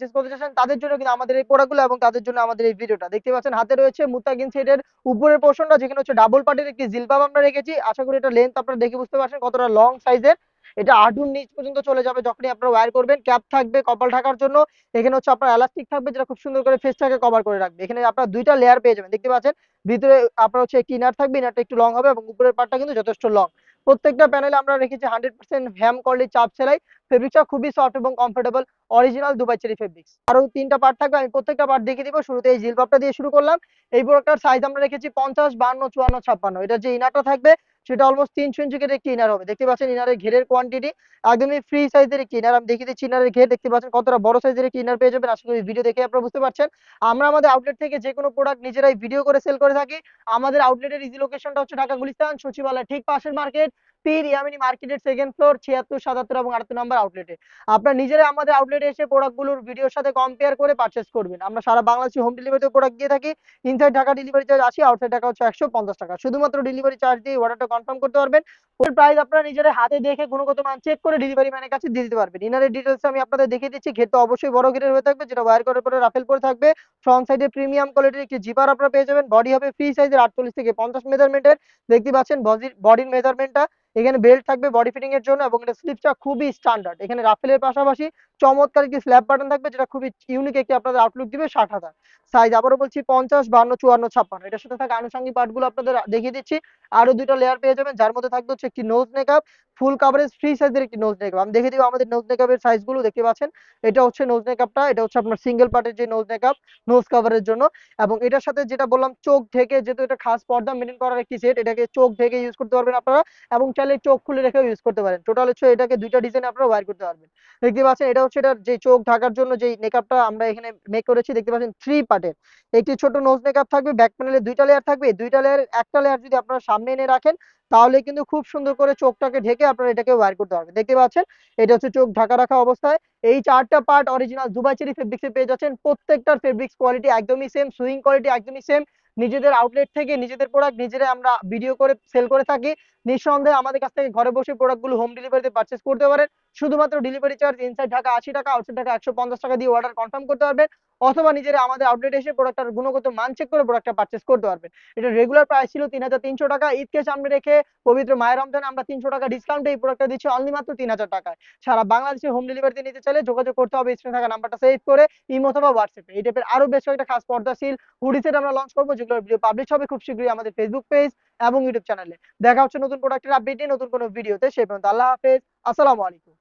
Purchase করতে চাচ্ছেন তাদের জন্য কিন্তু আমাদের এই প্রোডাক্টগুলো এবং তাদের জন্য আমাদের এই ভিডিওটা। দেখতে পাচ্ছেন হাতে রয়েছে মুত্তাকিন সেটের উপরের পোর্শনটা, যেখানে হচ্ছে ডাবল পার্টের একটি জিলবাব আমরা রেখেছি। আশা করি এটা লেন্থ আপনারা দেখে বুঝতে পারছেন কতটা লং সাইজের। এটা হাঁটুর নিচ পর্যন্ত চলে যাবে যখনই আপনারা ওয়্যার করবেন। ক্যাপ থাকবে কপাল ঢাকার জন্য। এখানে হচ্ছে আপনার এলাস্টিক থাকবে যেটা খুব সুন্দর করে ফেসটাকে কভার করে রাখবে। এখানে আপনার দুইটা লেয়ার পেয়ে যাবেন। দেখতে পাচ্ছেন ভিতরে আপনার হচ্ছে একটি ইনার থাকবে, ইনারটা একটু লং হবে এবং উপরের পার্টটা কিন্তু যথেষ্ট লং। প্রত্যেকটা প্যানেলে আমরা রেখেছি 100% হ্যাম কোয়ালিটির চাপ সেলাই। ফেব্রিকটা খুবই সফট এবং comfortable, original Dubai cherry fabrics. আরো তিনটা পার্ট থাকবে, আমি প্রত্যেকটা পার্ট দেখিয়ে দিব। শুরুতে এই জিলবাবটা দিয়ে শুরু করলাম। এই প্রোডাক্টটার সাইজ আমরা রেখেছি 50, 52, 54, 56। এটা যে ইনারটা থাকবে সেটা অলমোস্ট 300 ইঞ্চি কেটে একটি ইনার হবে। দেখতে পাচ্ছেন ইনারের ঘেরের কোয়ান্টিটি একদমই ফ্রি সাইজের একটি ইনার। আমি দেখিয়ে দিচ্ছি ইনারের ঘের। দেখতে পাচ্ছেন কতটা বড় সাইজের একটি ইনার পেয়ে যাবেন। আশা করি ভিডিও দেখে আপনারা বুঝতে পারছেন। আমরা আমাদের আউটলেট থেকে যে কোনো প্রোডাক্ট নিজেরাই ভিডিও করে সেল করে থাকি। আমাদের আউটলেটের ইজি লোকেশনটা হচ্ছে ঢাকা গুলিস্তান সচিবালয় ঠিক পাশের মার্কেট, পীর ইয়ামিনী মার্কেটের সেকেন্ড ফ্লোর, 76, 77 এবং 78 নম্বর আউটলেটে। আপনারা নিজেরাই আমাদের আউটলেটে এসে প্রোডাক্টগুলোর ভিডিওর সাথে কম্পেয়ার করে পারচেজ করবেন। আমরা সারা বাংলাদেশে হোম ডেলিভারিতে প্রোডাক্ট দিয়ে থাকি। Inside Dhaka delivery charge 80, outside Dhaka হচ্ছে 150 টাকা। শুধুমাত্র ডেলিভারি চার্জ দিয়ে অর্ডারটা কনফার্ম করতে পারবেন। ওর প্রাইস আপনারা নিজেরা হাতে দেখে গুণগত মান চেক করে ডেলিভারি ম্যানের কাছে দিয়ে দিতে পারবেন। ইনারের ডিটেলস আমি আপনাদের দেখিয়ে দিচ্ছি। ঘেরটা অবশ্যই বড় ঘেরের হয়ে থাকবে, যেটা ওয়্যার করার পরে রাফেল পরে থাকবে। ফ্রন্ট সাইডে প্রিমিয়াম কোয়ালিটির একটি জিপার আপনারা পেয়ে যাবেন। বডি হবে ফ্রি সাইজের 48 থেকে 50 মেজারমেন্টের। দেখতে পাচ্ছেন বডির মেজারমেন্টটা। এখানে বেল্ট থাকবে বডি ফিটিং এর জন্য এবং এটা স্লিপসটা খুবই স্ট্যান্ডার্ড। এখানে রাফেলের পাশাপাশি চমৎকার একটি স্ল্যাব বাটন থাকবে, যেটা খুবই ইউনিক একটি আপনাদের আউটলুক দিবে। 60,000 সাইজ, আবারও বলছি 50, 52, 54, 56। এটার সাথে থাকা আনুষঙ্গিক পার্টগুলো আপনাদের দেখিয়ে দিচ্ছি। আরো দুটো লেয়ার পেয়ে যাবেন, যার মধ্যে থাকবে হচ্ছে একটি nose makeup, full coverage free সাইজের একটি নোজ মেকআপ। আমি দেখিয়ে দিব আমাদের নোজ মেকআপের সাইজগুলো। দেখতে পাচ্ছেন এটা হচ্ছে নোজ মেকআপটা। এটা হচ্ছে আপনার সিঙ্গেল পার্টের যে নোজ মেকআপ, নোজ কাভারের জন্য। এবং এটার সাথে যেটা বললাম চোখ ঢেকে, যেহেতু এটা খাস পর্দা মেনটেন করার একটি সেট, এটাকে চোখ ঢেকে ইউজ করতে পারবেন আপনারা এবং চাইলে চোখ খুলে রেখেও ইউজ করতে পারেন। টোটাল হচ্ছে এটাকে দুইটা ডিজাইন আপনারা ওয়্যার করতে পারবেন। দেখতে পাচ্ছেন এটা হচ্ছে এটার যে চোখ ঢাকার জন্য যে মেকআপটা আমরা এখানে মেক করেছি। দেখতে পাচ্ছেন 3 পার্টের একটি ছোট নোজ মেকআপ থাকবে। ব্যাক প্যানেলে দুইটা লেয়ার থাকবে। দুইটা লেয়ারের একটা লেয়ার যদি আপনারা সামনে এনে রাখেন তাহলে কিন্তু খুব সুন্দর করে চোখটাকে ঢেকে আপনারা এটাকে ওয়্যার করতে পারবেন। দেখতে পাচ্ছেন এটা হচ্ছে চোখ ঢাকা রাখা অবস্থায়। এই চারটা পার্ট অরিজিনাল দুবাই চেরি ফেব্রিক্সে পেয়ে যাচ্ছেন। প্রত্যেকটার ফেব্রিক্স কোয়ালিটি একদমই সেম, সুইং কোয়ালিটি একদমই সেম। নিজেদের আউটলেট থেকে নিজেদের প্রোডাক্ট নিজেরাই আমরা ভিডিও করে সেল করে থাকি। নিঃসন্দেহে আমাদের কাছ থেকে ঘরে বসে প্রোডাক্টগুলো হোম ডেলিভারিতে পারচেজ করতে পারেন। শুধুমাত্র ডেলিভারি চার্জ ইনসাইড ঢাকা 80 টাকা, আউটসাইড ঢাকা 150 টাকা দিয়ে অর্ডার কনফার্ম করতে পারবেন। অথবা নিজেরা আমাদের আউটলেটে এসে প্রোডাক্টটার গুণগত মান চেক করে প্রোডাক্টটা পারচেজ করতে পারবেন। এটা রেগুলার প্রাইস ছিল 3300 টাকা। ঈদকে সামনে রেখে পবিত্র মায়ের রমজানে আমরা 300 টাকা ডিসকাউন্টে এই প্রোডাক্টটা দিচ্ছি অনলি মাত্র 3000 টাকায়। সারা বাংলাদেশে হোম ডেলিভারিতে নিতে চাইলে যোগাযোগ করতে হবে স্ক্রিনে থাকা নাম্বারটা সেভ করে ইমো অথবা হোয়াটসঅ্যাপে। এই টাইপের আরো বেশ কয়েকটা খাস পর্দাশীল হুডি সেট আমরা লঞ্চ করবো, যেগুলোর ভিডিও পাবলিশ হবে খুব শীঘ্রই আমাদের ফেসবুক পেজ এবং ইউটিউব চ্যানেলে। দেখা হচ্ছে নতুন প্রোডাক্টের আপডেট নিয়ে নতুন কোনো ভিডিওতে। সেই পর্যন্ত আল্লাহ হাফেজ, আসসালামু আলাইকুম।